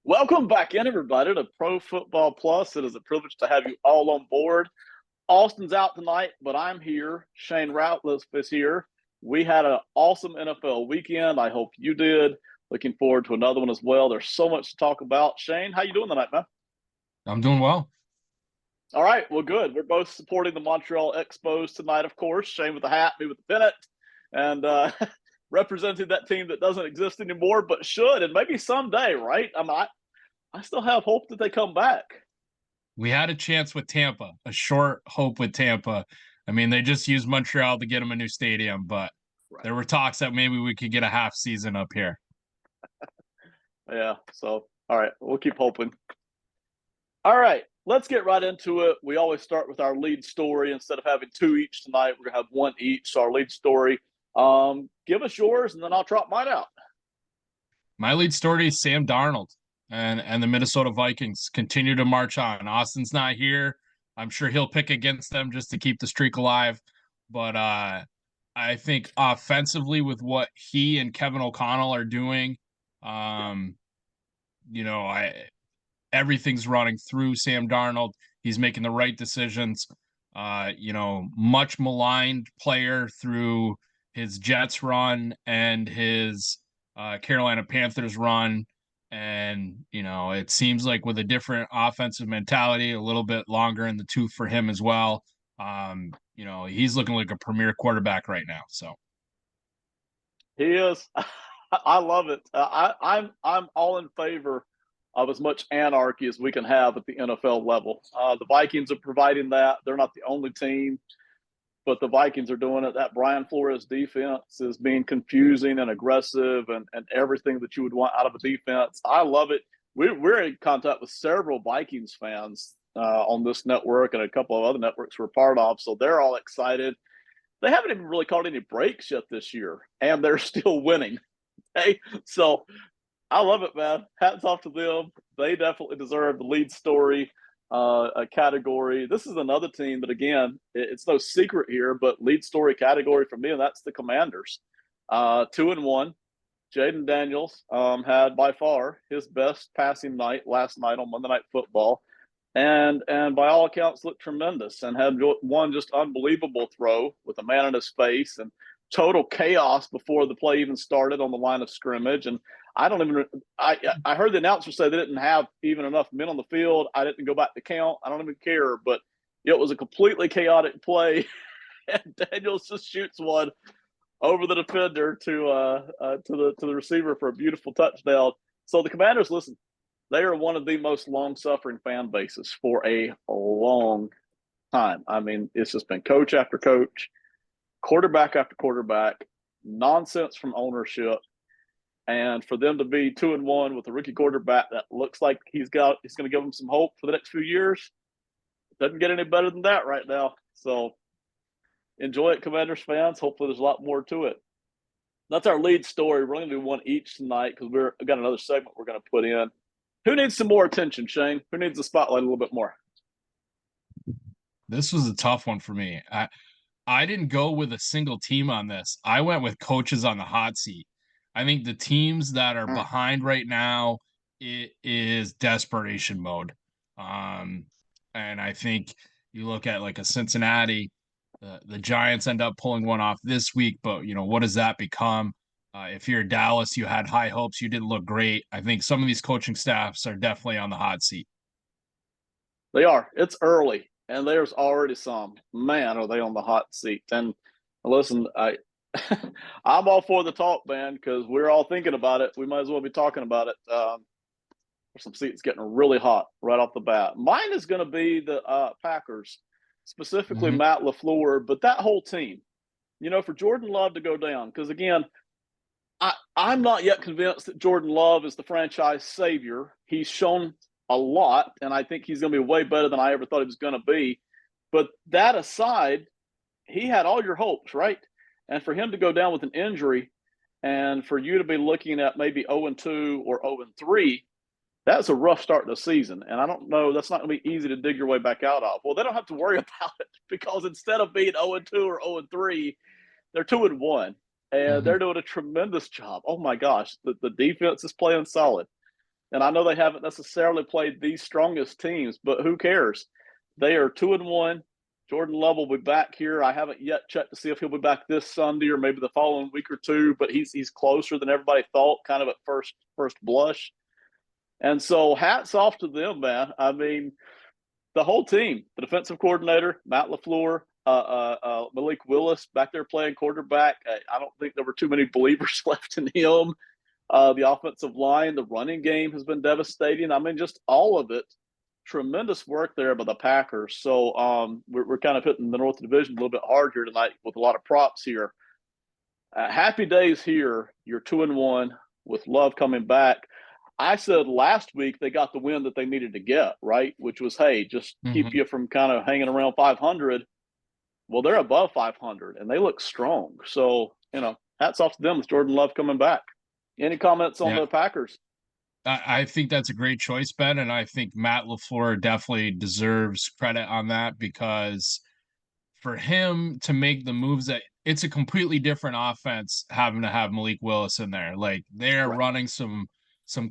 Welcome back in, everybody, to Pro Football Plus. It is a privilege to have you all on board. Austin's out tonight, but I'm here. Shane Routless is here. We had an awesome NFL weekend. I hope you did. Looking forward to another one as well. There's so much to talk about. Shane, how you doing tonight, man? I'm doing well. All right, well, good. We're both supporting the Montreal Expos tonight, of course. Shane with the hat, me with the pennant, and representing that team that doesn't exist anymore, but should, and maybe someday, right? I still have hope that they come back. We had a chance with Tampa, a short hope with Tampa. I mean, they just used Montreal to get them a new stadium, but Right. there were talks that maybe we could get a half season up here. Yeah, so, all right, we'll keep hoping. All right, let's get right into it. We always start with our lead story. Instead of having two each tonight, we're going to have one each. So, our lead story, give us yours, and then I'll trot mine out. My lead story is Sam Darnold and the Minnesota Vikings continue to march on. Austin's not here. I'm sure he'll pick against them just to keep the streak alive. But I think offensively, with what he and Kevin O'Connell are doing, you know, everything's running through Sam Darnold. He's making the right decisions. Much maligned player through his Jets run and his Carolina Panthers run. And, it seems like with a different offensive mentality, a little bit longer in the tooth for him as well. He's looking like a premier quarterback right now. So He is. I love it. I'm all in favor of as much anarchy as we can have at the NFL level. The Vikings are providing that. They're not the only team, but the Vikings are doing it. That Brian Flores defense is being confusing and aggressive and everything that you would want out of a defense. I love it. We're in contact with several Vikings fans on this network and a couple of other networks we're part of, so they're all excited. They haven't even really caught any breaks yet this year, and they're still winning. Okay, so I love it, man. Hats off to them. They definitely deserve the lead story a category. This is another team that, again, it's no secret here, but lead story category for me, and that's the Commanders. 2-1. Jaden Daniels had by far his best passing night last night on Monday Night Football, and by all accounts looked tremendous and had one just unbelievable throw with a man in his face and total chaos before the play even started on the line of scrimmage. And I heard the announcer say they didn't have even enough men on the field. I didn't go back to count. I don't even care, but it was a completely chaotic play. And Daniels just shoots one over the defender to the receiver for a beautiful touchdown. So the Commanders, listen, they are one of the most long-suffering fan bases for a long time. I mean, it's just been coach after coach, quarterback after quarterback, nonsense from ownership. And for them to be 2-1 with a rookie quarterback that looks like he's going to give them some hope for the next few years, doesn't get any better than that right now. So enjoy it, Commanders fans. Hopefully there's a lot more to it. That's our lead story. We're going to do one each tonight because we've got another segment we're going to put in. Who needs some more attention, Shane? Who needs the spotlight a little bit more? this was a tough one for me. I didn't go with a single team on this. I went with coaches on the hot seat. I think the teams that are behind right now, it is desperation mode. And I think you look at like a Cincinnati, the Giants end up pulling one off this week, but what does that become? If you're Dallas, you had high hopes. You didn't look great. I think some of these coaching staffs are definitely on the hot seat. They are. It's early, and there's already some. Man, are they on the hot seat? And listen, I'm all for the talk, man, because we're all thinking about it. We might as well be talking about it. Some seats getting really hot right off the bat. Mine is going to be the Packers, specifically Matt LaFleur, but that whole team. For Jordan Love to go down, because again, I'm not yet convinced that Jordan Love is the franchise savior. He's shown a lot, and I think he's going to be way better than I ever thought he was going to be. But that aside, he had all your hopes, right? And for him to go down with an injury and for you to be looking at maybe 0-2 or 0-3, that's a rough start to the season. And I don't know, that's not going to be easy to dig your way back out of. Well, they don't have to worry about it because instead of being 0-2 or 0-3, they're 2-1. And they're doing a tremendous job. Oh, my gosh, the defense is playing solid. And I know they haven't necessarily played the strongest teams, but who cares? They are 2-1. Jordan Love will be back here. I haven't yet checked to see if he'll be back this Sunday or maybe the following week or two, but he's closer than everybody thought, kind of at first blush. And so hats off to them, man. I mean, the whole team, the defensive coordinator, Matt LaFleur, Malik Willis back there playing quarterback. I don't think there were too many believers left in him. The offensive line, the running game has been devastating. I mean, just all of it. Tremendous work there by the Packers. So we're kind of hitting the North Division a little bit hard here tonight with a lot of props here. Happy days here. You're 2-1 with Love coming back. I said last week they got the win that they needed to get, right? Which was, hey, just keep you from kind of hanging around 500. Well, they're above 500, and they look strong. So, hats off to them with Jordan Love coming back. Any comments on the Packers? I think that's a great choice, Ben, and I think Matt LaFleur definitely deserves credit on that, because for him to make the moves that it's a completely different offense having to have Malik Willis in there. Like, they're running some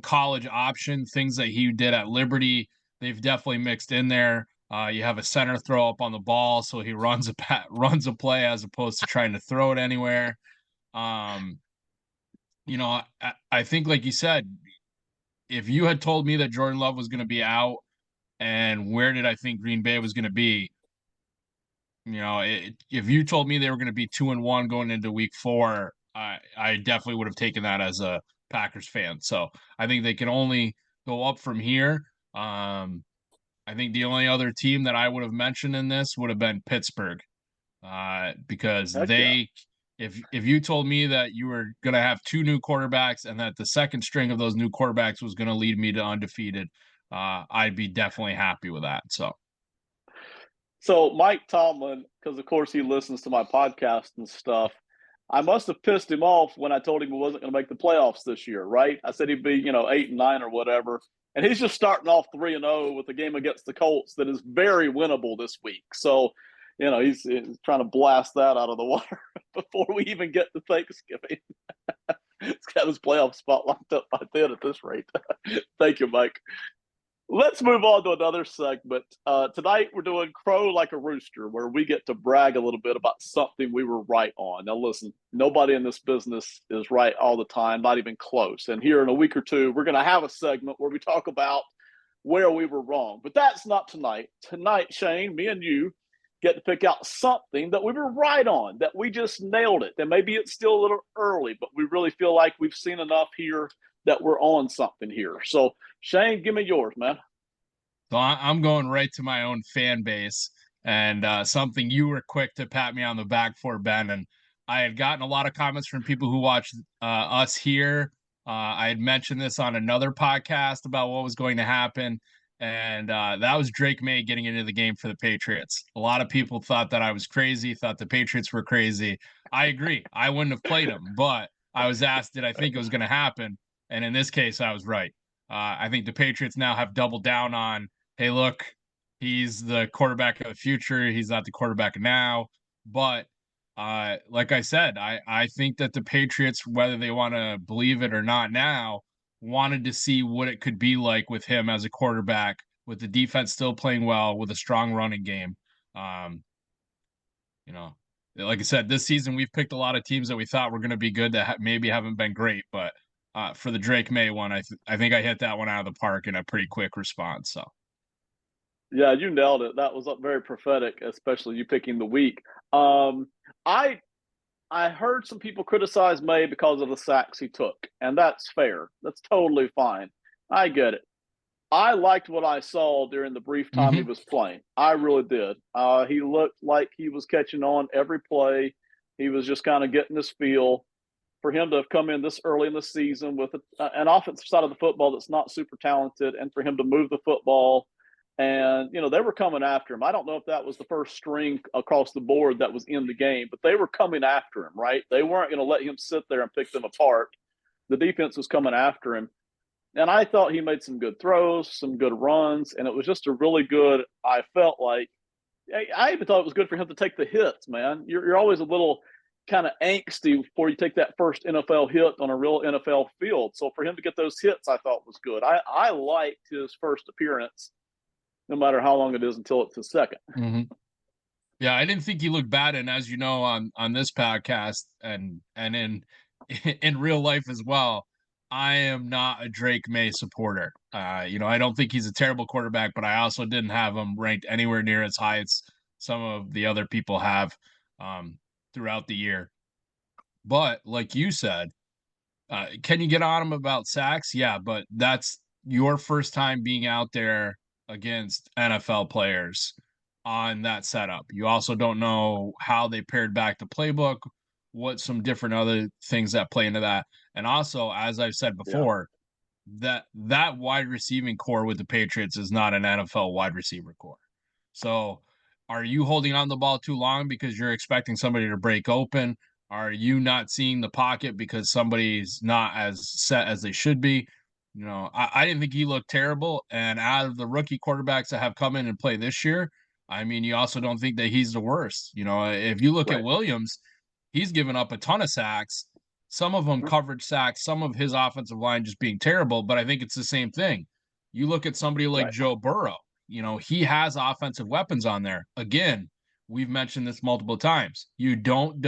college option things that he did at Liberty. They've definitely mixed in there. You have a center throw up on the ball, so he runs a play as opposed to trying to throw it anywhere. I think, like you said, if you had told me that Jordan Love was going to be out and where did I think Green Bay was going to be, if you told me they were going to be 2-1 going into week 4, I definitely would have taken that as a Packers fan. So I think they can only go up from here. I think the only other team that I would have mentioned in this would have been Pittsburgh, because if you told me that you were going to have 2 new quarterbacks and that the second string of those new quarterbacks was going to lead me to undefeated, I'd be definitely happy with that. So Mike Tomlin, because of course he listens to my podcast and stuff, I must have pissed him off when I told him he wasn't going to make the playoffs this year, right? I said he'd be, 8-9 or whatever. And he's just starting off 3-0 with a game against the Colts that is very winnable this week. So, he's trying to blast that out of the water before we even get to Thanksgiving. He's got his playoff spot locked up by then at this rate. Thank you, Mike. Let's move on to another segment. Tonight we're doing Crow Like a Rooster, where we get to brag a little bit about something we were right on. Now listen, nobody in this business is right all the time, not even close. And here in a week or two, we're going to have a segment where we talk about where we were wrong. But that's not tonight. Tonight, Shane, me and you get to pick out something that we were right on, that we just nailed it. And maybe it's still a little early, but we really feel like we've seen enough here that we're on something here. So, Shane, give me yours, man. So I'm going right to my own fan base, and something you were quick to pat me on the back for, Ben. And I had gotten a lot of comments from people who watched us here. I had mentioned this on another podcast about what was going to happen, and that was Drake Maye getting into the game for the Patriots. A lot of people thought that I was crazy, thought the Patriots were crazy. I agree. I wouldn't have played him, but I was asked, did I think it was going to happen? And in this case, I was right. I think the Patriots now have doubled down on, hey, look, he's the quarterback of the future. He's not the quarterback now. But like I said, I think that the Patriots, whether they want to believe it or not now, wanted to see what it could be like with him as a quarterback, with the defense still playing well, with a strong running game. Like I said, this season we've picked a lot of teams that we thought were going to be good that maybe haven't been great, but for the Drake Maye one, I think I hit that one out of the park in a pretty quick response. So, yeah, you nailed it. That was very prophetic, especially you picking the week. I heard some people criticize Maye because of the sacks he took, and that's fair. That's totally fine. I get it. I liked what I saw during the brief time he was playing. I really did. He looked like he was catching on every play. He was just kind of getting his feel. For him to have come in this early in the season with an offensive side of the football that's not super talented, and for him to move the football, and they were coming after him. I don't know if that was the first string across the board that was in the game, but they were coming after him, right? They weren't going to let him sit there and pick them apart. The defense was coming after him. And I thought he made some good throws, some good runs, and it was just a really good, I felt like, I even thought it was good for him to take the hits, man. You're always a little kind of angsty before you take that first NFL hit on a real NFL field. So for him to get those hits, I thought was good. I liked his first appearance, no matter how long it is until it's his second. Mm-hmm. Yeah, I didn't think he looked bad, and as you know on this podcast and in real life as well, I am not a Drake Maye supporter. I don't think he's a terrible quarterback, but I also didn't have him ranked anywhere near as high as some of the other people have throughout the year. But like you said, can you get on him about sacks? Yeah, but that's your first time being out there against NFL players on that setup. You also don't know how they paired back the playbook, what some different other things that play into that. And also, as I've said before, that wide receiving core with the Patriots is not an NFL wide receiver core. So are you holding on the ball too long because you're expecting somebody to break open? Are you not seeing the pocket because somebody's not as set as they should be? I didn't think he looked terrible. And out of the rookie quarterbacks that have come in and play this year, I mean, you also don't think that he's the worst. If you look at Williams, he's given up a ton of sacks, some of them coverage sacks, some of his offensive line just being terrible. But I think it's the same thing. You look at somebody like Joe Burrow, he has offensive weapons on there. Again, we've mentioned this multiple times. You don't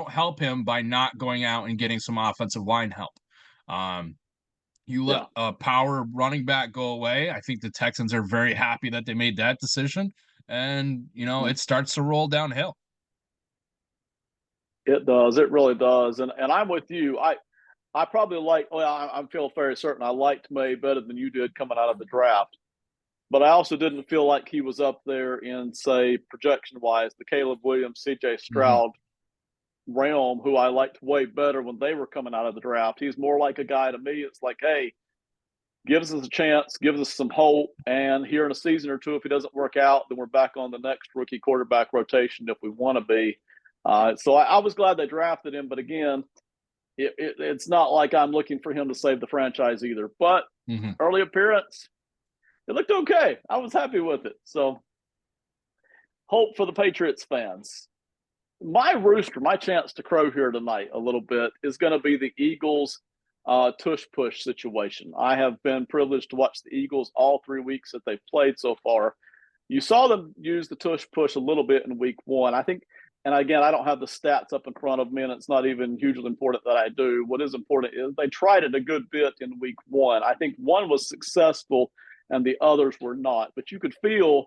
help him by not going out and getting some offensive line help. You let a power running back go away. I think the Texans are very happy that they made that decision. And, it starts to roll downhill. It does. It really does. And I'm with you. I probably I feel very certain I liked Maye better than you did coming out of the draft. But I also didn't feel like he was up there in, say, projection-wise, the Caleb Williams, C.J. Stroud realm, who I liked way better when they were coming out of the draft. He's more like a guy to me. It's like, hey, gives us a chance, gives us some hope, and here in a season or two, if he doesn't work out, then we're back on the next rookie quarterback rotation if we want to be. So I was glad they drafted him, but again, it's not like I'm looking for him to save the franchise either. But early appearance, it looked okay. I was happy with it. So hope for the Patriots fans. My rooster, my chance to crow here tonight a little bit is going to be the Eagles tush-push situation. I have been privileged to watch the Eagles all 3 weeks that they've played so far. You saw them use the tush-push a little bit in week one. I think, and again, I don't have the stats up in front of me, and it's not even hugely important that I do. What is important is they tried it a good bit in week one. I think one was successful and the others were not. But you could feel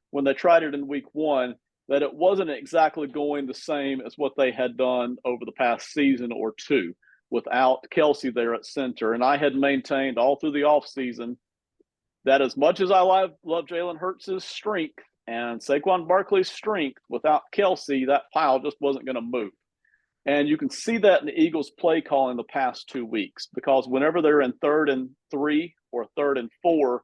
when they tried it in week one that it wasn't exactly going the same as what they had done over the past season or two without Kelsey there at center. And I had maintained all through the offseason that as much as I love Jalen Hurts' strength and Saquon Barkley's strength, without Kelsey, that pile just wasn't going to move. And you can see that in the Eagles' play call in the past 2 weeks, because whenever they're in 3rd and 3 or 3rd and 4,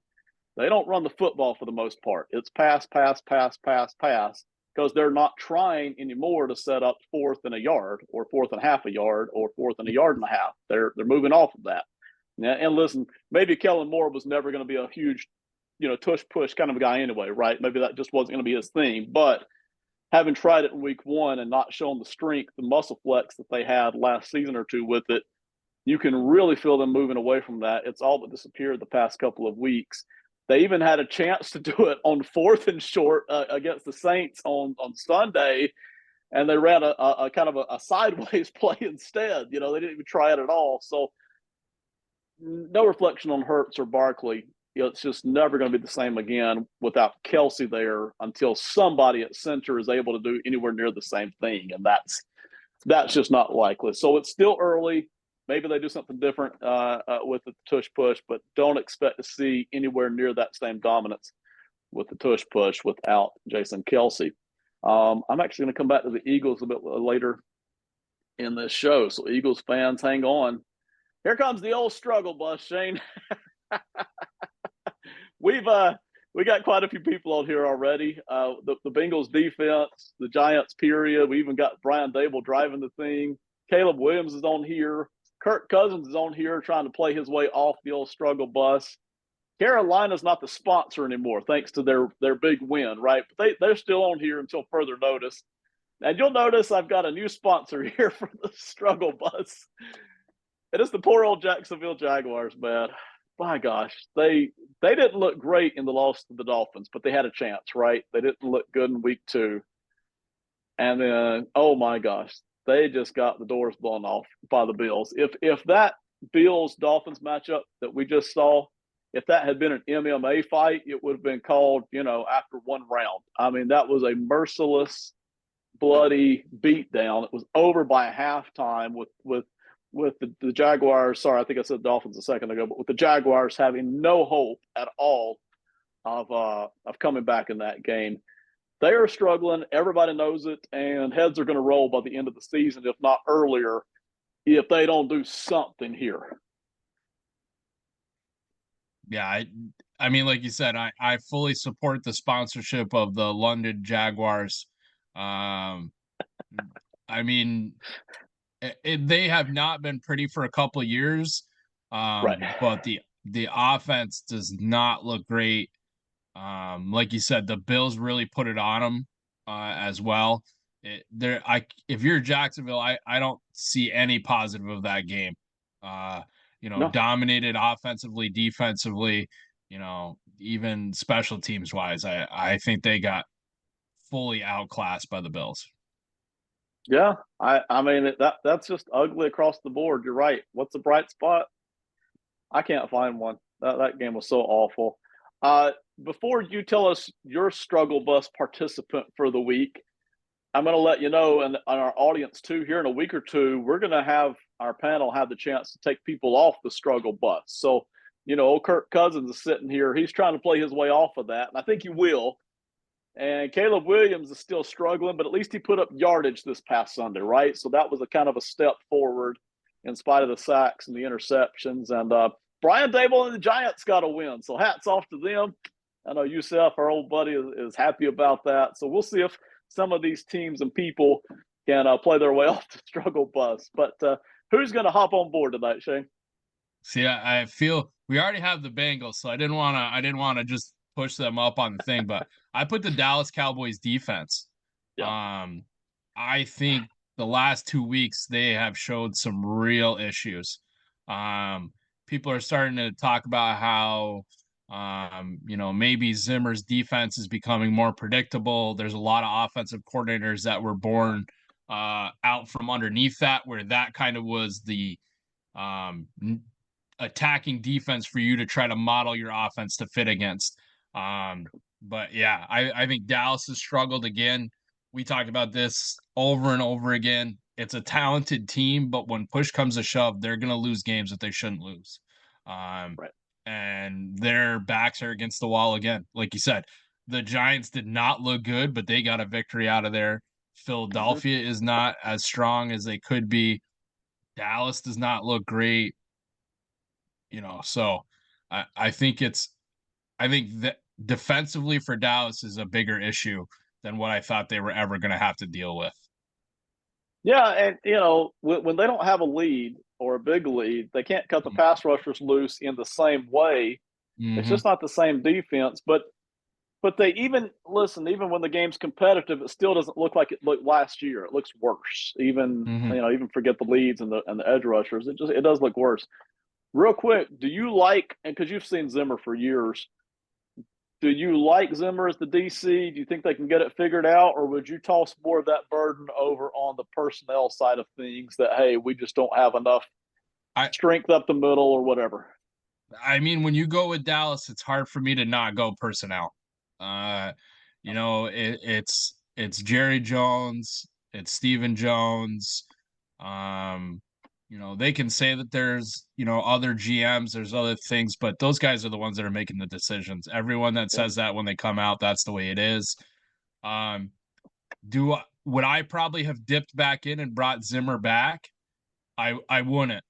they don't run the football for the most part. It's pass, pass, pass, pass, pass, because they're not trying anymore to set up 4th and a yard or 4th and half a yard or 4th and a yard and a half. They're moving off of that. And listen, maybe Kellen Moore was never going to be a huge, tush-push kind of a guy anyway, right? Maybe that just wasn't going to be his thing. But having tried it in week one and not shown the strength, the muscle flex that they had last season or two with it, you can really feel them moving away from that. It's all but disappeared the past couple of weeks. They even had a chance to do it on 4th and short against the Saints on Sunday, and they ran a kind of a sideways play instead. They didn't even try it at all. So no reflection on Hurts or Barkley. It's just never going to be the same again without Kelsey there until somebody at center is able to do anywhere near the same thing, and that's just not likely. So it's still early. Maybe they do something different with the tush-push, but don't expect to see anywhere near that same dominance with the tush-push without Jason Kelsey. I'm actually going to come back to the Eagles a bit later in this show, so Eagles fans, hang on. Here comes the old struggle bus, Shane. We got quite a few people on here already. The Bengals defense, the Giants period. We even got Brian Dable driving the thing. Caleb Williams is on here. Kirk Cousins is on here trying to play his way off the old struggle bus. Carolina's not the sponsor anymore, thanks to their big win, right? But they're still on here until further notice. And you'll notice I've got a new sponsor here for the struggle bus. It is the poor old Jacksonville Jaguars, man. My gosh, they didn't look great in the loss to the Dolphins, but they had a chance, right? They didn't look good in week 2. And then, oh my gosh, they just got the doors blown off by the Bills. If that Bills Dolphins matchup that we just saw, if that had been an MMA fight, it would have been called, after one round. I mean, that was a merciless, bloody beatdown. It was over by halftime with the Jaguars. Sorry, I think I said Dolphins a second ago, but with the Jaguars having no hope at all of coming back in that game. They are struggling. Everybody knows it, and heads are going to roll by the end of the season, if not earlier, if they don't do something here. Yeah, I mean, like you said, I fully support the sponsorship of the London Jaguars. I mean, they have not been pretty for a couple of years, Right. but the offense does not look great. Like you said, the Bills really put it on them as well. If you're Jacksonville, I don't see any positive of that game. No. Dominated offensively, defensively, even special teams wise. I think they got fully outclassed by the Bills. Yeah, I mean that's just ugly across the board. You're right. What's the bright spot? I can't find one. That game was so awful. Before you tell us your struggle bus participant for the week, I'm going to let you know, and our audience too, here in a week or two, we're going to have our panel have the chance to take people off the struggle bus. So, old Kirk Cousins is sitting here. He's trying to play his way off of that, and I think he will. And Caleb Williams is still struggling, but at least he put up yardage this past Sunday, right? So that was a kind of a step forward in spite of the sacks and the interceptions. And Brian Dable and the Giants got a win. So hats off to them. I know Yusef, our old buddy, is happy about that. So we'll see if some of these teams and people can play their way off the struggle bus. But who's going to hop on board tonight, Shane? See, I feel we already have the Bengals, so I didn't want to just push them up on the thing, but I put the Dallas Cowboys defense. Yeah. I think the last 2 weeks they have showed some real issues. People are starting to talk about how maybe Zimmer's defense is becoming more predictable. There's a lot of offensive coordinators that were born out from underneath that, where that kind of was the attacking defense for you to try to model your offense to fit against. But yeah, I think Dallas has struggled again. We talked about this over and over again. It's a talented team, but when push comes to shove, they're going to lose games that they shouldn't lose. Right. And their backs are against the wall again. Like you said, the Giants did not look good, but they got a victory out of there. Philadelphia is not as strong as they could be. Dallas does not look great. So I think that defensively for Dallas is a bigger issue than what I thought they were ever going to have to deal with. Yeah, and when they don't have a lead or a big lead, they can't cut the pass rushers loose in the same way. It's just not the same defense. But they even when the game's competitive, it still doesn't look like it looked last year. It looks worse. Even forget the leads and the edge rushers. It does look worse. Real quick, do you like, and because you've seen Zimmer for years, do you like Zimmer as the DC? Do you think they can get it figured out, or would you toss more of that burden over on the personnel side of things that, hey, we just don't have enough strength up the middle or whatever? I mean, when you go with Dallas, it's hard for me to not go personnel. It's Jerry Jones, it's Stephen Jones. They can say that there's, other GMs, there's other things, but those guys are the ones that are making the decisions. Everyone that says that when they come out, that's the way it is. Would I probably have dipped back in and brought Zimmer back? I wouldn't.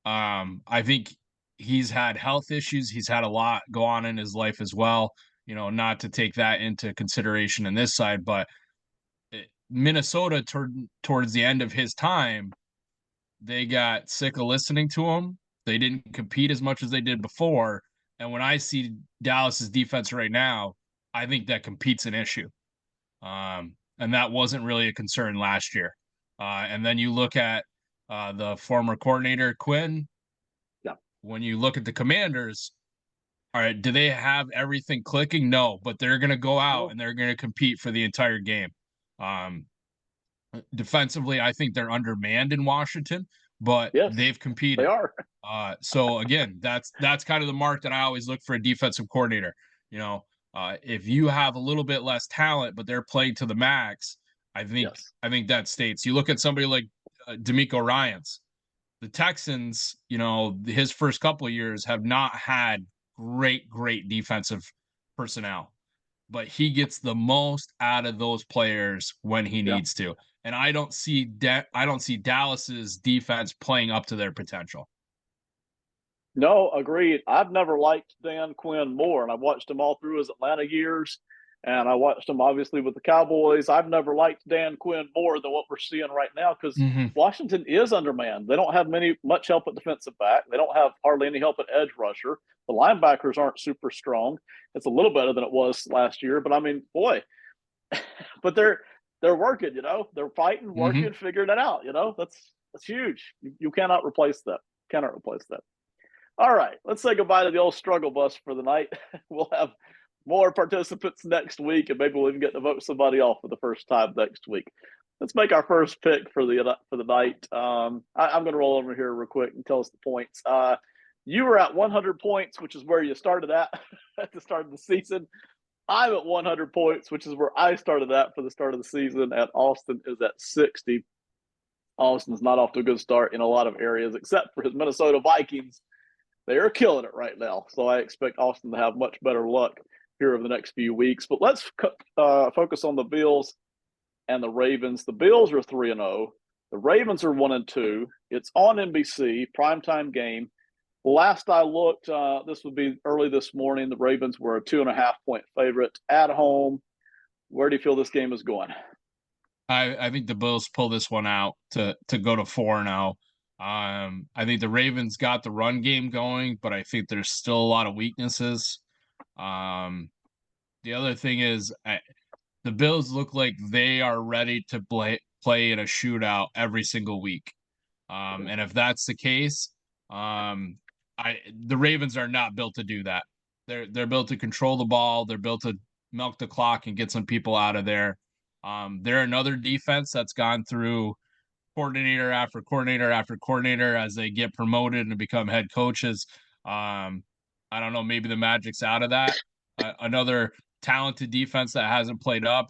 I think he's had health issues. He's had a lot go on in his life as well. Not to take that into consideration in this side, but Minnesota towards the end of his time, they got sick of listening to him. They didn't compete as much as they did before. And when I see Dallas's defense right now, I think that compete's an issue. and that wasn't really a concern last year. And then you look at the former coordinator Quinn. Yeah. When you look at the Commanders, all right, do they have everything clicking? No, but they're going to go out and they're going to compete for the entire game. Defensively, I think they're undermanned in Washington, but Yes, they've competed. they are. So again, that's kind of the mark that I always look for a defensive coordinator. If you have a little bit less talent, but they're playing to the max, I think that states. You look at somebody like D'Amico Ryans. The Texans, his first couple of years have not had great defensive personnel, but he gets the most out of those players when he needs to. And I don't see Dallas's defense playing up to their potential. No, agreed. I've never liked Dan Quinn more, and I've watched him all through his Atlanta years, and I watched him obviously with the Cowboys. I've never liked Dan Quinn more than what we're seeing right now because Washington is undermanned. They don't have much help at defensive back. They don't have hardly any help at edge rusher. The linebackers aren't super strong. It's a little better than it was last year, but I mean, boy, but they're working. They're fighting, working, figuring it out. That's huge. You cannot replace that. Cannot replace that. All right, let's say goodbye to the old struggle bus for the night. We'll have more participants next week, and maybe we'll even get to vote somebody off for the first time next week. Let's make our first pick for the night. I'm going to roll over here real quick and tell us the points. You were at 100 points, which is where you started at the start of the season. I'm at 100 points, which is where I started at for the start of the season. And Austin is at 60. Austin's not off to a good start in a lot of areas, except for his Minnesota Vikings. They are killing it right now. So I expect Austin to have much better luck here over the next few weeks. But let's focus on the Bills and the Ravens. The Bills are 3-0. The Ravens are 1-2. It's on NBC, primetime game. Last I looked, this would be early this morning. The Ravens were a 2.5-point favorite at home. Where do you feel this game is going? I think the Bills pull this one out to go to 4-0. I think the Ravens got the run game going, but I think there's still a lot of weaknesses. The other thing is the Bills look like they are ready to play in a shootout every single week. And if that's the case, the Ravens are not built to do that. They're built to control the ball. They're built to milk the clock and get some people out of there. They're another defense that's gone through coordinator after coordinator after coordinator as they get promoted and become head coaches. I don't know, maybe the magic's out of that. Another talented defense that hasn't played up.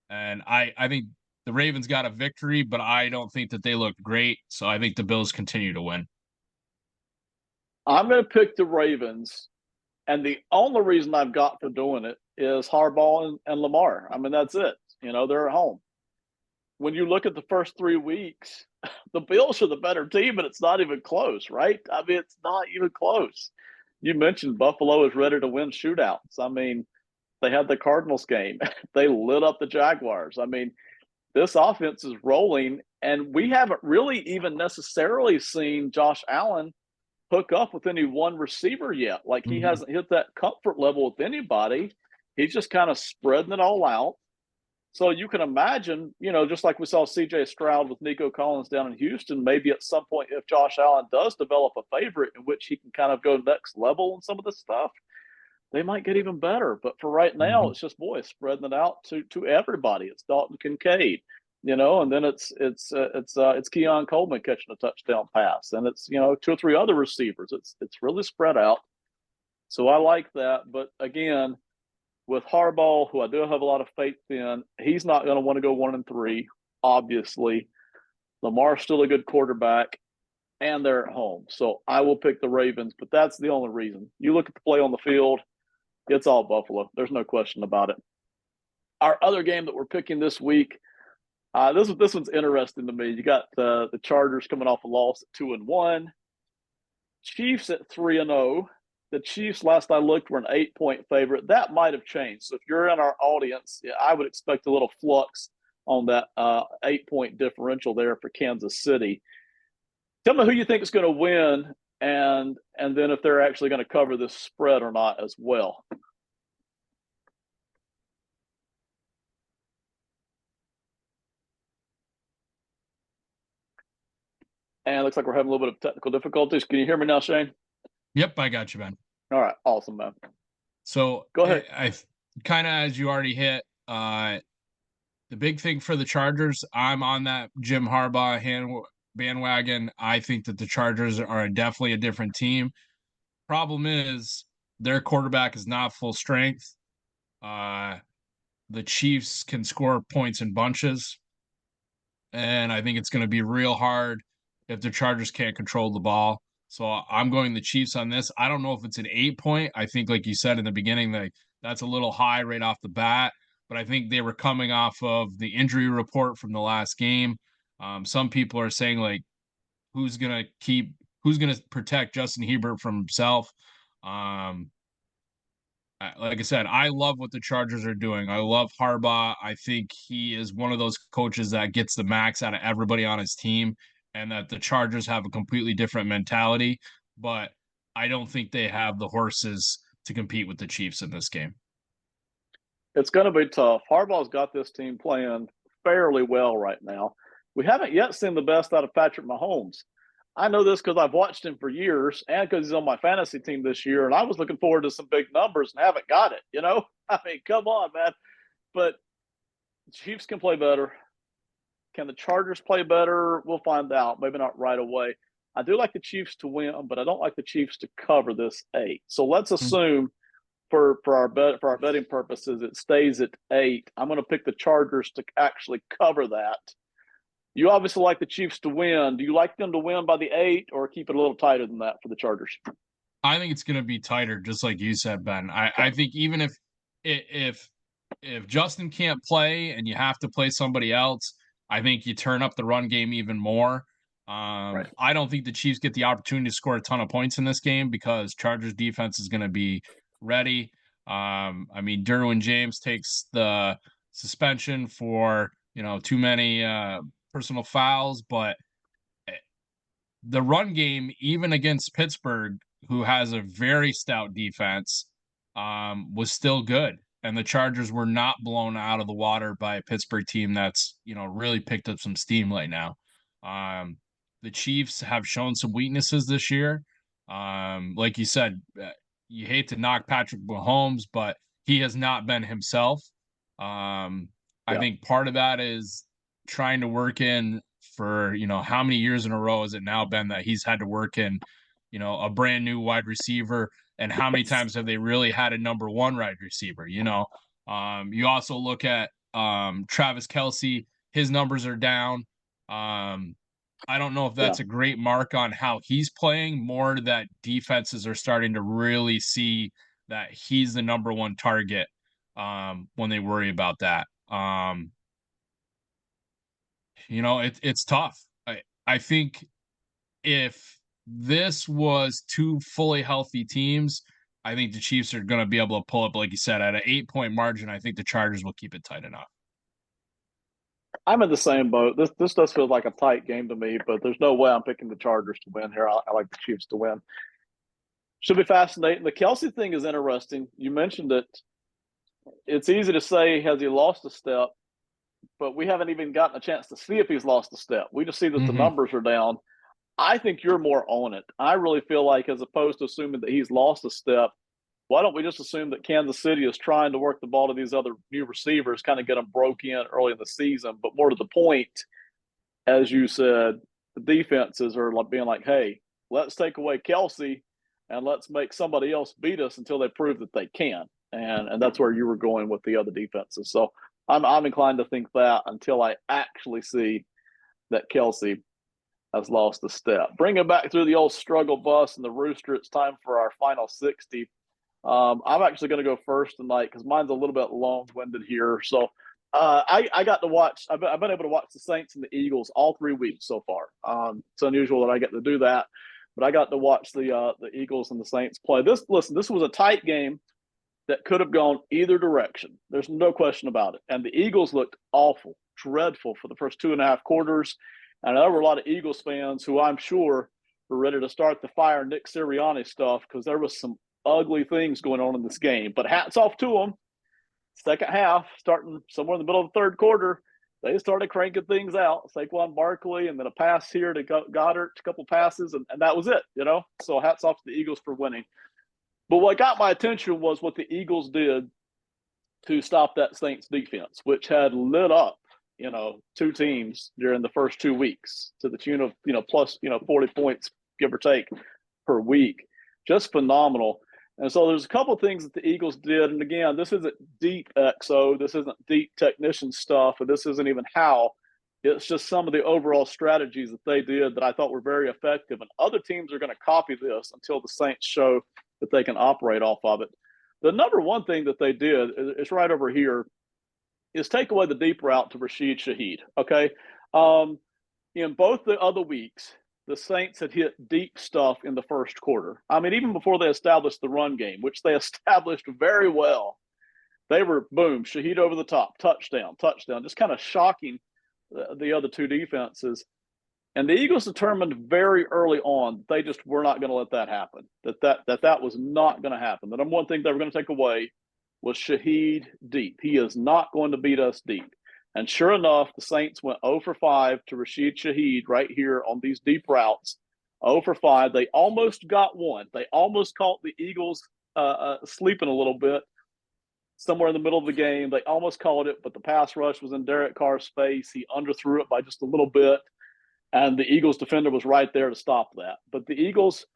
And I think the Ravens got a victory, but I don't think that they look great. So I think the Bills continue to win. I'm going to pick the Ravens. And the only reason I've got for doing it is Harbaugh and Lamar. I mean, that's it. They're at home. When you look at the first 3 weeks, the Bills are the better team, and it's not even close, right? I mean, it's not even close. You mentioned Buffalo is ready to win shootouts. I mean, they had the Cardinals game. They lit up the Jaguars. I mean, this offense is rolling, and we haven't really even necessarily seen Josh Allen hook up with any one receiver yet. Like, he hasn't hit that comfort level with anybody. He's just kind of spreading it all out. So you can imagine, just like we saw C.J. Stroud with Nico Collins down in Houston, maybe at some point if Josh Allen does develop a favorite in which he can kind of go next level in some of this stuff, they might get even better. But for right now, it's just, spreading it out to everybody. It's Dalton Kincaid, and then it's Keon Coleman catching a touchdown pass, and it's 2 or 3 other receivers. It's really spread out. So I like that. But again, with Harbaugh, who I do have a lot of faith in, he's not going to want to go 1-3, obviously. Lamar's still a good quarterback, and they're at home. So I will pick the Ravens, but that's the only reason. You look at the play on the field, it's all Buffalo. There's no question about it. Our other game that we're picking this week, this one's interesting to me. You got the Chargers coming off a loss at 2-1. Chiefs at 3-0. The Chiefs, last I looked, were an 8-point favorite. That might have changed. So if you're in our audience, I would expect a little flux on that 8-point differential there for Kansas City. Tell me who you think is going to win, and then if they're actually going to cover this spread or not as well. And it looks like we're having a little bit of technical difficulties. Can you hear me now, Shane? Yep, I got you, Ben. All right, awesome, man. So Go ahead. I kind of, as you already hit, the big thing for the Chargers, I'm on that Jim Harbaugh bandwagon. I think that the Chargers are definitely a different team. Problem is their quarterback is not full strength. The Chiefs can score points in bunches, and I think it's going to be real hard if the Chargers can't control the ball. So I'm going the Chiefs on this. I don't know if it's an 8-point. I think, like you said in the beginning, that's a little high right off the bat. But I think they were coming off of the injury report from the last game. Some people are saying, like, who's going to protect Justin Herbert from himself. Like I said, I love what the Chargers are doing. I love Harbaugh. I think he is one of those coaches that gets the max out of everybody on his team, and that the Chargers have a completely different mentality. But I don't think they have the horses to compete with the Chiefs in this game. It's going to be tough. Harbaugh's got this team playing fairly well right now. We haven't yet seen the best out of Patrick Mahomes. I know this because I've watched him for years and because he's on my fantasy team this year, and I was looking forward to some big numbers and haven't got it, you know? I mean, come on, man. But the Chiefs can play better. Can the Chargers play better? We'll find out. Maybe not right away. I do like the Chiefs to win, but I don't like the Chiefs to cover this 8. So let's assume for our betting purposes, it stays at 8. I'm going to pick the Chargers to actually cover that. You obviously like the Chiefs to win. Do you like them to win by the 8 or keep it a little tighter than that for the Chargers? I think it's going to be tighter, just like you said, Ben. I think even if Justin can't play and you have to play somebody else, I think you turn up the run game even more. Right. I don't think the Chiefs get the opportunity to score a ton of points in this game because Chargers defense is going to be ready. I mean, Derwin James takes the suspension for too many personal fouls, but the run game, even against Pittsburgh, who has a very stout defense, was still good. And the Chargers were not blown out of the water by a Pittsburgh team that's, really picked up some steam right now. The Chiefs have shown some weaknesses this year. Like you said, you hate to knock Patrick Mahomes, but he has not been himself. I think part of that is trying to work in for, how many years in a row has it now been that he's had to work in, a brand new wide receiver, and how many times have they really had a number one wide receiver? You also look at Travis Kelce, his numbers are down. I don't know if that's a great mark on how he's playing, more that defenses are starting to really see that he's the number one target when they worry about that. It's tough. I think if this was 2 fully healthy teams, I think the Chiefs are going to be able to pull up, like you said, at an 8-point margin. I think the Chargers will keep it tight enough. I'm in the same boat. This does feel like a tight game to me, but there's no way I'm picking the Chargers to win here. I like the Chiefs to win. Should be fascinating. The Kelce thing is interesting. You mentioned it. It's easy to say, has he lost a step? But we haven't even gotten a chance to see if he's lost a step. We just see that the numbers are down. I think you're more on it. I really feel like, as opposed to assuming that he's lost a step, why don't we just assume that Kansas City is trying to work the ball to these other new receivers, kind of get them broke in early in the season? But more to the point, as you said, the defenses are being like, hey, let's take away Kelce and let's make somebody else beat us until they prove that they can. And that's where you were going with the other defenses. So I'm inclined to think that until I actually see that Kelce has lost a step. Bring it back through the old struggle bus and the rooster. It's time for our final 60. I'm actually going to go first tonight because mine's a little bit long-winded here. So I got to watch. I've been able to watch the Saints and the Eagles all 3 weeks so far. It's unusual that I get to do that, but I got to watch the Eagles and the Saints play. This was a tight game that could have gone either direction. There's no question about it. And the Eagles looked awful, dreadful for the first 2.5 quarters. And there were a lot of Eagles fans who I'm sure were ready to start the fire Nick Sirianni stuff because there was some ugly things going on in this game. But hats off to them. Second half, starting somewhere in the middle of the third quarter, they started cranking things out. Saquon Barkley, and then a pass here to Goddard, a couple passes, and that was it, you know? So hats off to the Eagles for winning. But what got my attention was what the Eagles did to stop that Saints defense, which had lit up, you know, two teams during the first 2 weeks to the tune of, you know, plus, you know, 40 points, give or take, per week. Just phenomenal. And so there's a couple of things that the Eagles did. And again, this isn't deep XO, this isn't deep technician stuff, and this isn't even how. It's just some of the overall strategies that they did that I thought were very effective. And other teams are going to copy this until the Saints show that they can operate off of it. The number one thing that they did is right over here is take away the deep route to Rashid Shaheed. Okay. In both the other weeks, the Saints had hit deep stuff in the first quarter. I mean, even before they established the run game, which they established very well, they were, boom, Shaheed over the top, touchdown, just kind of shocking the other two defenses. And the Eagles determined very early on they just were not going to let that happen, that was not going to happen. The number one thing they were going to take away was Shaheed deep. He is not going to beat us deep. And sure enough, the Saints went 0 for 5 to Rashid Shaheed right here on these deep routes. 0 for 5. They almost got one. They almost caught the Eagles sleeping a little bit somewhere in the middle of the game. They almost caught it, but the pass rush was in Derek Carr's face. He underthrew it by just a little bit, and the Eagles defender was right there to stop that. But the Eagles,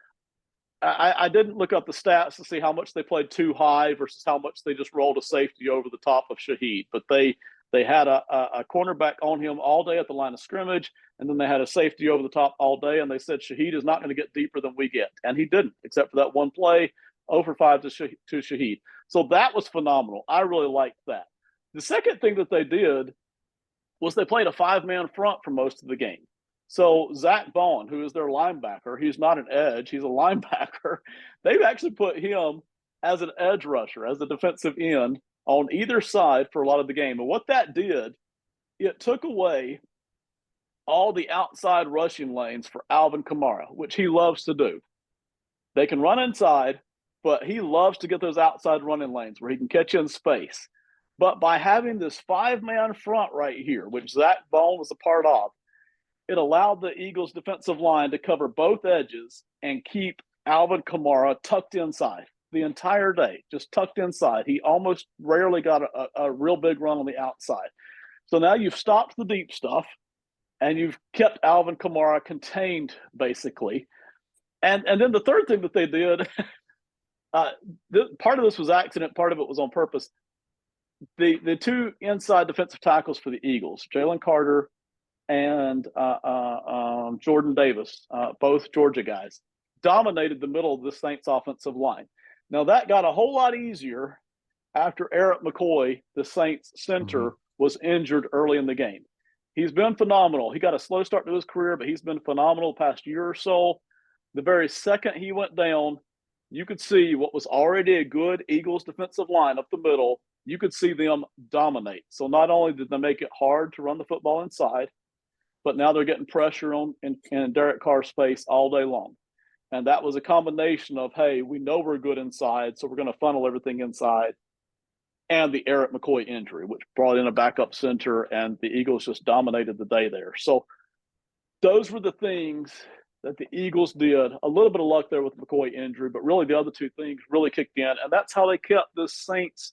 I didn't look up the stats to see how much they played too high versus how much they just rolled a safety over the top of Shaheed. But they had a cornerback on him all day at the line of scrimmage, and then they had a safety over the top all day, and they said Shaheed is not going to get deeper than we get. And he didn't, except for that one play, 0 for 5 to Shaheed. So that was phenomenal. I really liked that. The second thing that they did was they played a five-man front for most of the game. So Zach Bond, who is their linebacker, he's not an edge, he's a linebacker. They've actually put him as an edge rusher, as a defensive end on either side for a lot of the game. And what that did, it took away all the outside rushing lanes for Alvin Kamara, which he loves to do. They can run inside, but he loves to get those outside running lanes where he can catch in space. But by having this five-man front right here, which Zach Bone was a part of, it allowed the Eagles' defensive line to cover both edges and keep Alvin Kamara tucked inside the entire day, just tucked inside. He almost rarely got a real big run on the outside. So now you've stopped the deep stuff, and you've kept Alvin Kamara contained, basically. And then the third thing that they did, part of this was accident, part of it was on purpose. The two inside defensive tackles for the Eagles, Jalen Carter and Jordan Davis, both Georgia guys, dominated the middle of the Saints offensive line. Now that got a whole lot easier after Eric McCoy, the Saints center, was injured early in the game. He's been phenomenal. He got a slow start to his career, but he's been phenomenal the past year or so. The very second he went down, you could see what was already a good Eagles defensive line up the middle. You could see them dominate. So not only did they make it hard to run the football inside, but now they're getting pressure on in Derek Carr's face all day long. And that was a combination of, hey, we know we're good inside, so we're going to funnel everything inside, and the Eric McCoy injury, which brought in a backup center, and the Eagles just dominated the day there. So those were the things that the Eagles did. A little bit of luck there with the McCoy injury, but really the other two things really kicked in, and that's how they kept the Saints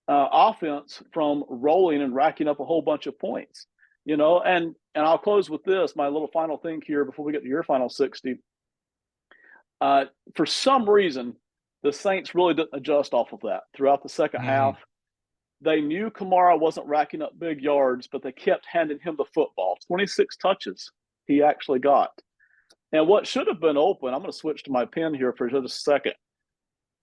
offense from rolling and racking up a whole bunch of points. You know, and I'll close with this, my little final thing here before we get to your final 60. For some reason, the Saints really didn't adjust off of that throughout the second half. They knew Kamara wasn't racking up big yards, but they kept handing him the football. 26 touches he actually got. And what should have been open, I'm going to switch to my pen here for just a second.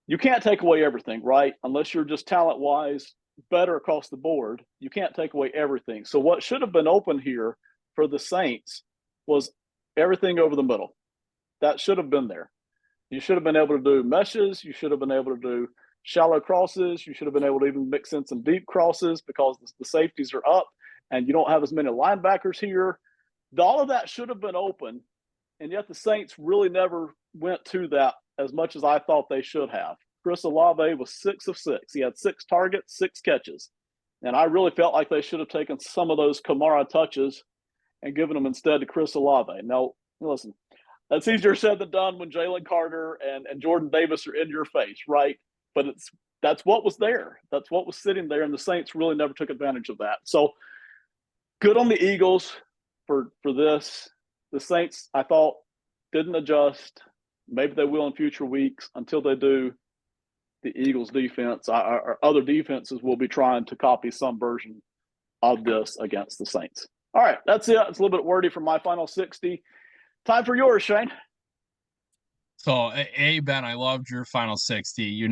You can't take away everything, right? Unless you're just talent-wise better across the board, you can't take away everything. So what should have been open here for the Saints was everything over the middle. That should have been there. You should have been able to do meshes. You should have been able to do shallow crosses. You should have been able to even mix in some deep crosses because the safeties are up and you don't have as many linebackers here. All of that should have been open, and yet the Saints really never went to that as much as I thought they should have. Chris Olave was 6 of 6. He had 6 targets, 6 catches. And I really felt like they should have taken some of those Kamara touches and given them instead to Chris Olave. Now, listen, that's easier said than done when Jalen Carter and Jordan Davis are in your face, right? But that's what was there. That's what was sitting there, and the Saints really never took advantage of that. So good on the Eagles for this. The Saints, I thought, didn't adjust. Maybe they will in future weeks. Until they do, the Eagles defense, or other defenses will be trying to copy some version of this against the Saints. All right, that's it. It's a little bit wordy for my final 60. Time for yours, Shane. So, Ben, I loved your final 60.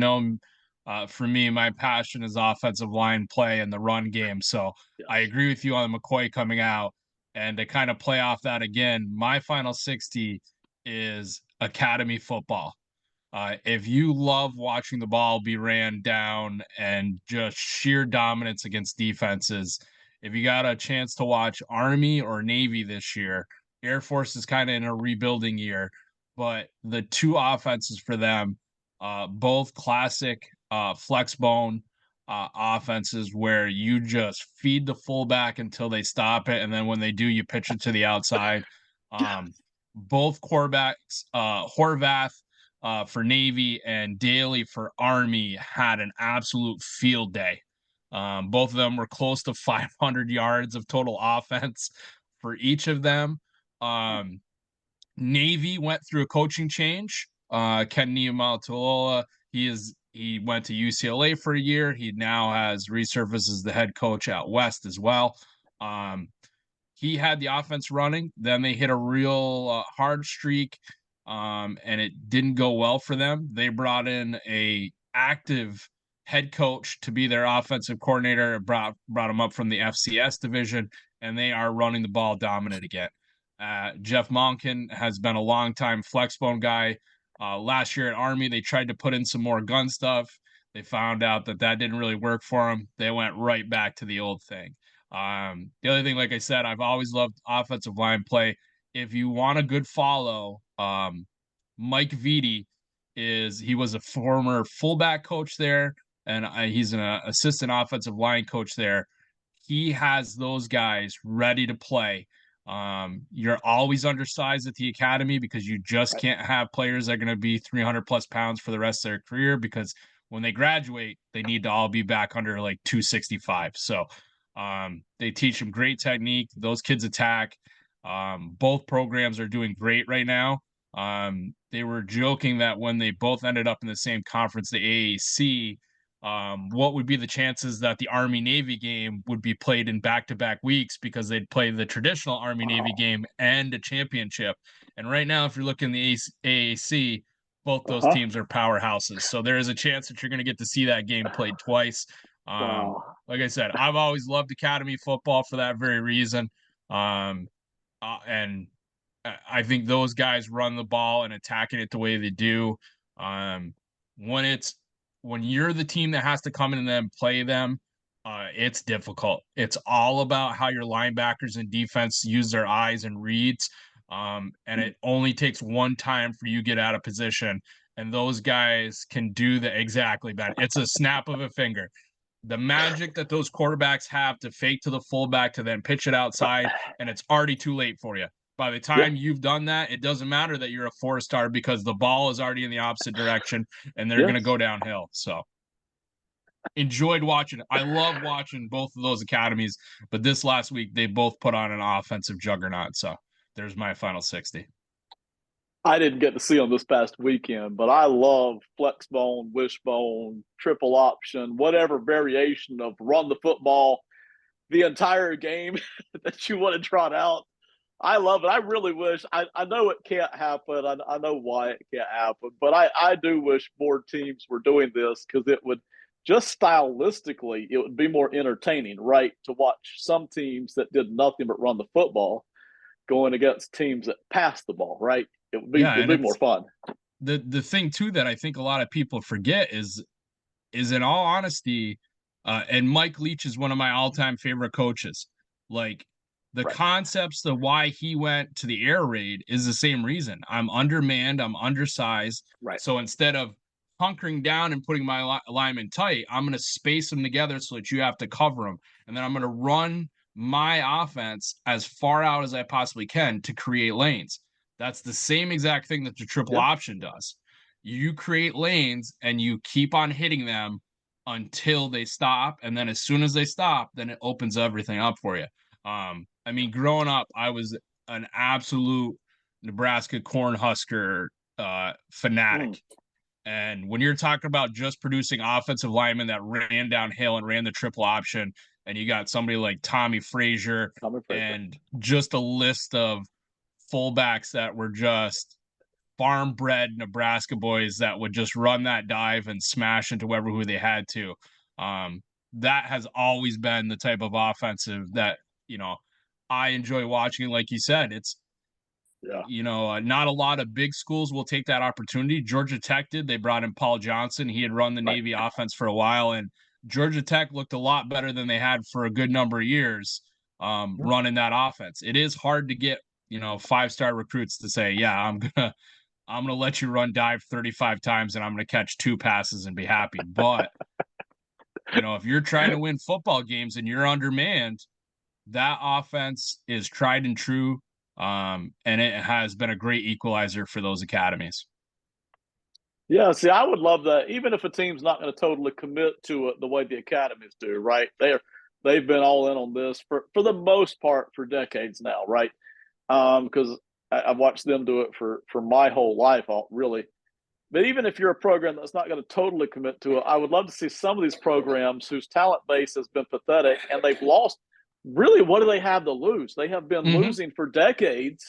For me, my passion is offensive line play and the run game. So Yes. I agree with you on the McCoy coming out. And to kind of play off that again, my final 60 is academy football. If you love watching the ball be ran down and just sheer dominance against defenses, if you got a chance to watch Army or Navy this year, Air Force is kind of in a rebuilding year, but the two offenses for them, both classic flexbone offenses where you just feed the fullback until they stop it, and then when they do, you pitch it to the outside. Both quarterbacks, Horvath for Navy and Daly for Army, had an absolute field day. Both of them were close to 500 yards of total offense for each of them. Navy went through a coaching change. Ken Niumatalolo, he went to UCLA for a year. He now has resurfaced as the head coach out West as well. He had the offense running. Then they hit a real hard streak, and it didn't go well for them. They brought in a active head coach to be their offensive coordinator. Brought him up from the FCS division, and they are running the ball dominant again. Jeff Monken has been a long-time flexbone guy. Last year at Army, they tried to put in some more gun stuff. They found out that didn't really work for them. They went right back to the old thing. The other thing, like I said, I've always loved offensive line play. If you want a good follow, Mike Vitti he was a former fullback coach there, and he's an assistant offensive line coach there. He has those guys ready to play. You're always undersized at the academy because you just can't have players that are going to be 300 plus pounds for the rest of their career, because when they graduate, they need to all be back under like 265. So they teach them great technique. Those kids attack. Both programs are doing great right now. They were joking that when they both ended up in the same conference, the AAC, what would be the chances that the Army-Navy game would be played in back-to-back weeks, because they'd play the traditional Army-Navy game and a championship. And right now, if you're looking at the AAC, both those teams are powerhouses. So there is a chance that you're going to get to see that game played twice. Like I said, I've always loved academy football for that very reason. And I think those guys run the ball and attacking it the way they do. When you're the team that has to come in and then play them, it's difficult. It's all about how your linebackers and defense use their eyes and reads. And it only takes one time for you to get out of position. And those guys can do exactly that. It's a snap of a finger. The magic that those quarterbacks have to fake to the fullback to then pitch it outside, and it's already too late for you. By the time you've done that, it doesn't matter that you're a 4-star, because the ball is already in the opposite direction and they're going to go downhill. So enjoyed watching it. I love watching both of those academies, but this last week they both put on an offensive juggernaut. So there's my final 60. I didn't get to see them this past weekend, but I love flexbone, wishbone, triple option, whatever variation of run the football, the entire game that you want to trot out. I love it. I really wish. I know it can't happen. I know why it can't happen, but I do wish more teams were doing this, because it would just stylistically, it would be more entertaining, right? To watch some teams that did nothing but run the football going against teams that pass the ball, right? It'd be more fun. The thing too that I think a lot of people forget is in all honesty, and Mike Leach is one of my all-time favorite coaches. Like, the concepts of why he went to the air raid is the same reason. I'm undermanned, I'm undersized. Right. So instead of hunkering down and putting my linemen tight. I'm going to space them together so that you have to cover them. And then I'm going to run my offense as far out as I possibly can to create lanes. That's the same exact thing that the triple option does. You create lanes and you keep on hitting them until they stop. And then as soon as they stop, then it opens everything up for you. I mean, growing up, I was an absolute Nebraska Cornhusker fanatic. And when you're talking about just producing offensive linemen that ran downhill and ran the triple option, and you got somebody like Tommy Frazier, and just a list of fullbacks that were just farm bred Nebraska boys that would just run that dive and smash into who they had to. That has always been the type of offensive that, I enjoy watching. Like you said, it's, not a lot of big schools will take that opportunity. Georgia Tech did. They brought in Paul Johnson. He had run the Navy offense for a while, and Georgia Tech looked a lot better than they had for a good number of years running that offense. It is hard to get, 5-star recruits to say, yeah, I'm gonna let you run dive 35 times and I'm gonna catch 2 passes and be happy. But if you're trying to win football games and you're undermanned, that offense is tried and true. And it has been a great equalizer for those academies. Yeah, see, I would love that. Even if a team's not going to totally commit to it the way the academies do, right? They've been all in on this for the most part for decades now, right? Because I've watched them do it for my whole life, really. But even if you're a program that's not going to totally commit to it, I would love to see some of these programs whose talent base has been pathetic and they've lost. Really, what do they have to lose? They have been losing for decades.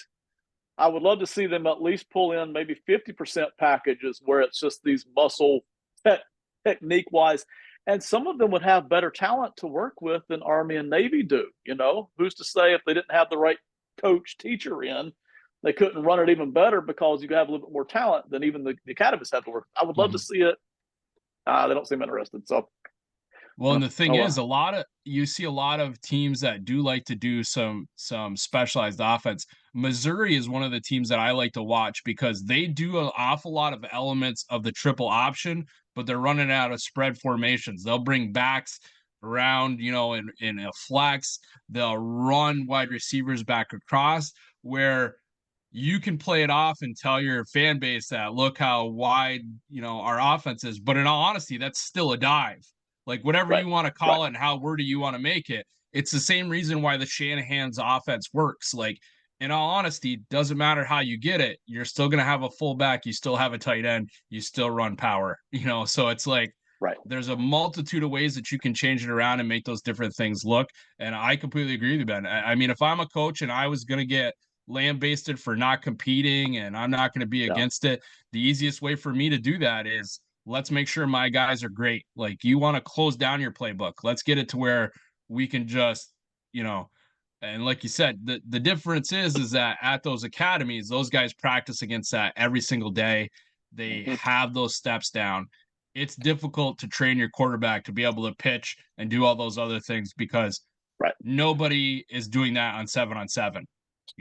I would love to see them at least pull in maybe 50% packages where it's just these muscle technique-wise. And some of them would have better talent to work with than Army and Navy do. Who's to say if they didn't have the right coach teacher in, they couldn't run it even better because you have a little bit more talent than even the academies have to work. I would love to see it. They don't seem interested. So, well, and the thing is, you see a lot of teams that do like to do some specialized offense. Missouri is one of the teams that I like to watch because they do an awful lot of elements of the triple option, but they're running out of spread formations. They'll bring backs around, in a flex. They'll run wide receivers back across where you can play it off and tell your fan base that look how wide, our offense is. But in all honesty, that's still a dive. Like whatever you want to call it and how wordy you want to make it, it's the same reason why the Shanahan's offense works. Like, in all honesty, doesn't matter how you get it, you're still going to have a fullback, you still have a tight end, you still run power, so it's like there's a multitude of ways that you can change it around and make those different things look. And I completely agree with you, Ben. I mean, if I'm a coach and I was going to get lambasted for not competing and I'm not going to be against it, the easiest way for me to do that is let's make sure my guys are great. Like, you want to close down your playbook. Let's get it to where we can just, and like you said, the difference is that at those academies, those guys practice against that every single day. They have those steps down. It's difficult to train your quarterback to be able to pitch and do all those other things because nobody is doing that on 7-on-7.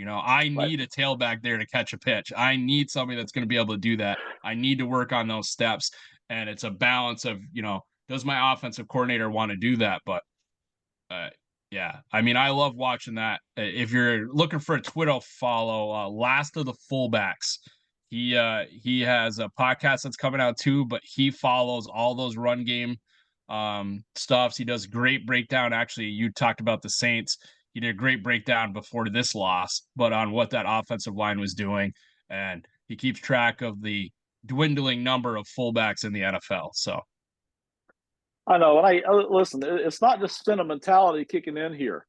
I need a tailback there to catch a pitch. I need somebody that's going to be able to do that. I need to work on those steps. And it's a balance of, does my offensive coordinator want to do that? But yeah, I mean, I love watching that. If you're looking for a Twitter follow, Last of the Fullbacks, he has a podcast that's coming out too, but he follows all those run game stuffs. He does great breakdown. Actually, you talked about the Saints. He did a great breakdown before this loss, but on what that offensive line was doing. And he keeps track of the dwindling number of fullbacks in the NFL. So I know. And listen, it's not just sentimentality kicking in here.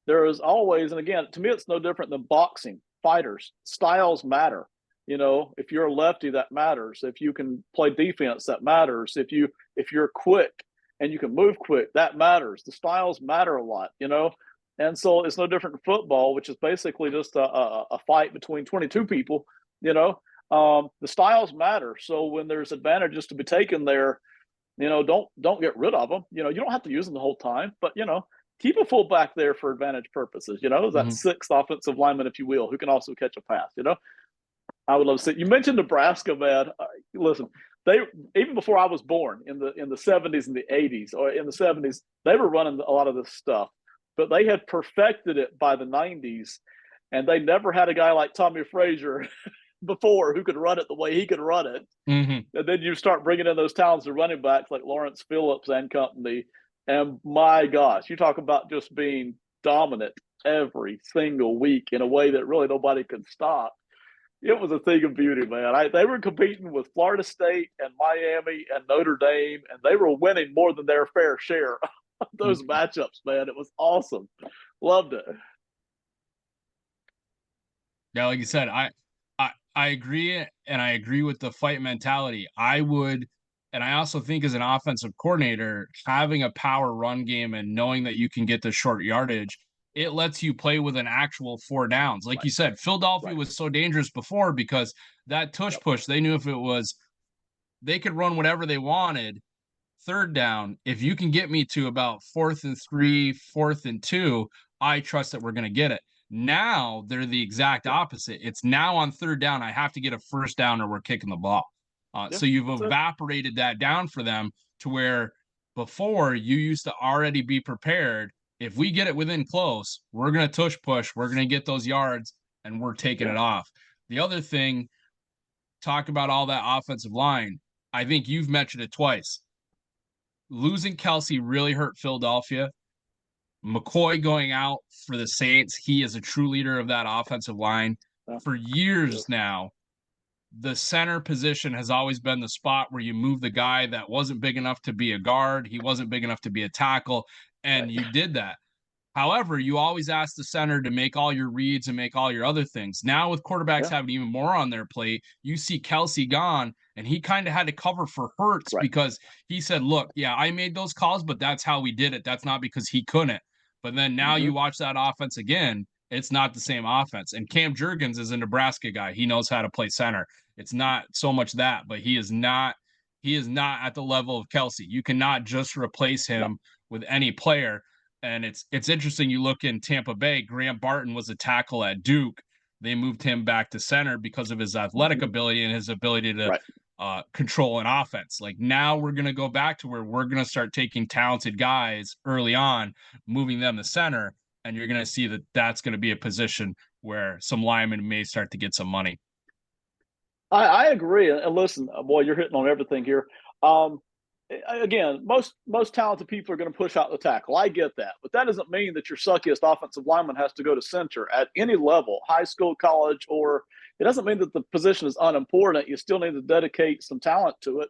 There is always, and again, to me, it's no different than boxing. Fighters, styles matter. If you're a lefty, that matters. If you can play defense, that matters. If you're quick and you can move quick, that matters. The styles matter a lot, And so it's no different in football, which is basically just a fight between 22 people, The styles matter. So when there's advantages to be taken there, don't get rid of them. You don't have to use them the whole time, but, keep a fullback there for advantage purposes, that sixth offensive lineman, if you will, who can also catch a pass, I would love to see. You mentioned Nebraska, man. Listen, they, even before I was born in the 70s and the 80s, or in the 70s, they were running a lot of this stuff, but they had perfected it by the 90s, and they never had a guy like Tommy Frazier before who could run it the way he could run it. Mm-hmm. And then you start bringing in those talented running backs like Lawrence Phillips and company, and my gosh, you talk about just being dominant every single week in a way that really nobody could stop. It was a thing of beauty, man. They were competing with Florida State and Miami and Notre Dame, and they were winning more than their fair share of those matchups, man. It was awesome. Loved it. Yeah, like you said, I agree, and I agree with the fight mentality. I would, and I also think as an offensive coordinator, having a power run game and knowing that you can get the short yardage, it lets you play with an actual 4 downs. Like you said, Philadelphia was so dangerous before because that tush push, they knew if it was, they could run whatever they wanted. 3rd down, if you can get me to about 4th and 3, 4th and 2, I trust that we're going to get it. Now they're the exact opposite. It's now on 3rd down. I have to get a 1st down or we're kicking the ball. So you've evaporated that down for them to where before you used to already be prepared. If we get it within close, we're going to tush push. We're going to get those yards and we're taking it off. The other thing, talk about all that offensive line. I think you've mentioned it twice. Losing Kelsey really hurt Philadelphia. McCoy going out for the Saints, he is a true leader of that offensive line. For years now, the center position has always been the spot where you move the guy that wasn't big enough to be a guard, he wasn't big enough to be a tackle, and you did that. However, you always ask the center to make all your reads and make all your other things. Now with quarterbacks having even more on their plate, you see Kelsey gone, and he kind of had to cover for Hurts because he said, look, yeah, I made those calls, but that's how we did it. That's not because he couldn't. But then now you watch that offense again, it's not the same offense. And Cam Jurgens is a Nebraska guy. He knows how to play center. It's not so much that, but he is not at the level of Kelsey. You cannot just replace him with any player. And it's interesting. You look in Tampa Bay, Graham Barton was a tackle at Duke. They moved him back to center because of his athletic ability and his ability to control an offense. Like now we're going to go back to where we're going to start taking talented guys early on, moving them to center. And you're going to see that that's going to be a position where some linemen may start to get some money. I agree. And listen, boy, you're hitting on everything here. Again, most talented people are going to push out the tackle. I get that, but that doesn't mean that your suckiest offensive lineman has to go to center at any level, high school, college, or it doesn't mean that the position is unimportant. You still need to dedicate some talent to it.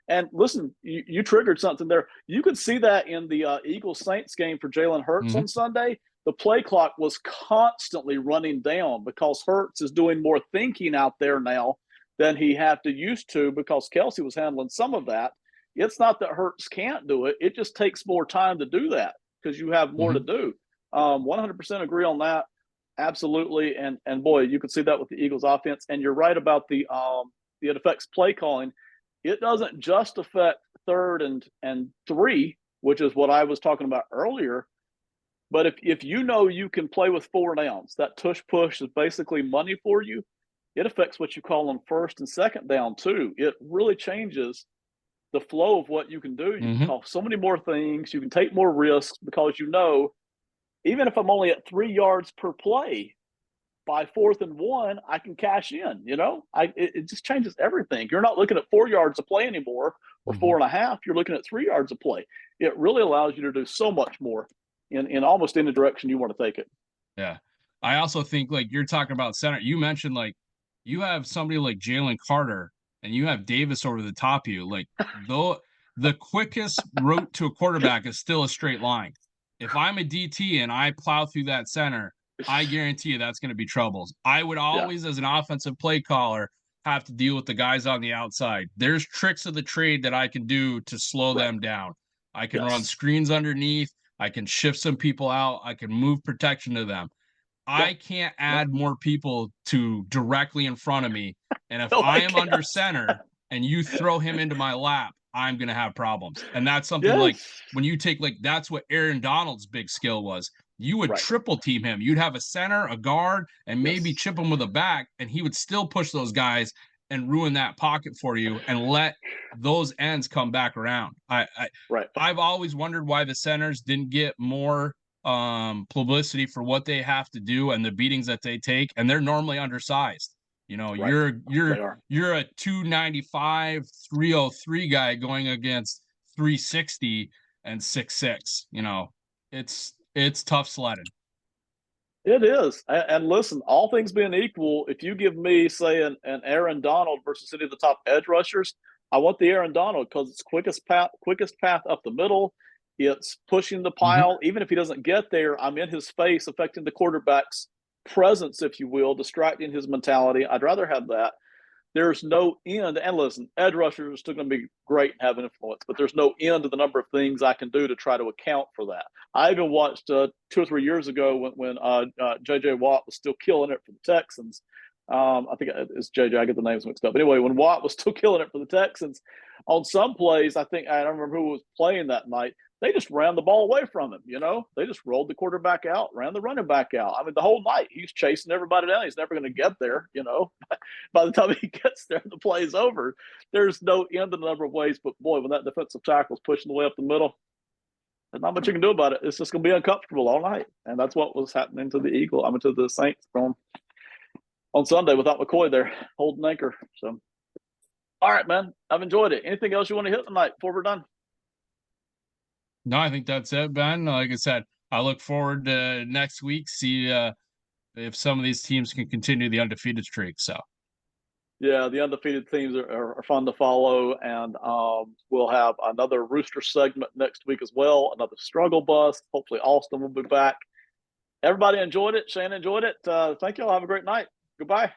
And listen, you triggered something there. You could see that in the Eagles Saints game for Jalen Hurts on Sunday. The play clock was constantly running down because Hurts is doing more thinking out there now than he had to used to because Kelsey was handling some of that. It's not that Hurts can't do it. It just takes more time to do that because you have more to do. 100% agree on that. Absolutely. And boy, you could see that with the Eagles offense. And you're right about it affects play calling. It doesn't just affect 3rd and 3, which is what I was talking about earlier. But if you know you can play with 4 downs, that tush push is basically money for you. It affects what you call on 1st and 2nd down too. It really changes the flow of what you can do. You can call so many more things. You can take more risks because you know, even if I'm only at 3 yards per play, by 4th and 1, I can cash in. You know, it just changes everything. You're not looking at 4 yards of play anymore or 4.5. You're looking at 3 yards of play. It really allows you to do so much more in almost any direction you want to take it. Yeah. I also think like you're talking about center. You mentioned like you have somebody like Jalen Carter and you have Davis over the top of you. Like though the quickest route to a quarterback is still a straight line. If I'm a DT and I plow through that center, I guarantee you that's going to be troubles. I would always, as an offensive play caller, have to deal with the guys on the outside. There's tricks of the trade that I can do to slow them down. I can run screens underneath. I can shift some people out. I can move protection to them. I can't add more people to directly in front of me. And if I am under center and you throw him into my lap, I'm going to have problems. And that's something like when you take like that's what Aaron Donald's big skill was. You would triple team him. You'd have a center, a guard, and maybe chip him with a back, and he would still push those guys and ruin that pocket for you and let those ends come back around. I've always wondered why the centers didn't get more publicity for what they have to do and the beatings that they take, and they're normally undersized. You know, you're a 295, 303 guy going against 360 and 6'6". You know, it's tough sledding. It is. And listen, all things being equal, if you give me, say, an Aaron Donald versus any of the top edge rushers, I want the Aaron Donald because it's quickest path up the middle. It's pushing the pile. Even if he doesn't get there, I'm in his face, affecting the quarterback's presence, if you will, distracting his mentality. I'd rather have that. There's no end. And listen, edge rushers are still going to be great and have an influence, but there's no end to the number of things I can do to try to account for that. I even watched 2 or 3 years ago when J.J. Watt was still killing it for the Texans. I think it's J.J. I get the names mixed up. Anyway, when Watt was still killing it for the Texans, on some plays, I don't remember who was playing that night, they just ran the ball away from him. You know, they just rolled the quarterback out, ran the running back out. I mean, the whole night he's chasing everybody down. He's never going to get there. You know, by the time he gets there, the play's over. There's no end to the number of ways. But boy, when that defensive tackle's pushing the way up the middle, there's not much you can do about it. It's just going to be uncomfortable all night, and that's what was happening to the Saints on Sunday without McCoy there holding anchor. So, all right, man, I've enjoyed it. Anything else you want to hit tonight before we're done? No, I think that's it, Ben. Like I said, I look forward to next week, see if some of these teams can continue the undefeated streak. So, yeah, the undefeated teams are fun to follow, and we'll have another Rooster segment next week as well, another struggle bus. Hopefully Austin will be back. Everybody enjoyed it. Shane enjoyed it. Thank you all. Have a great night. Goodbye.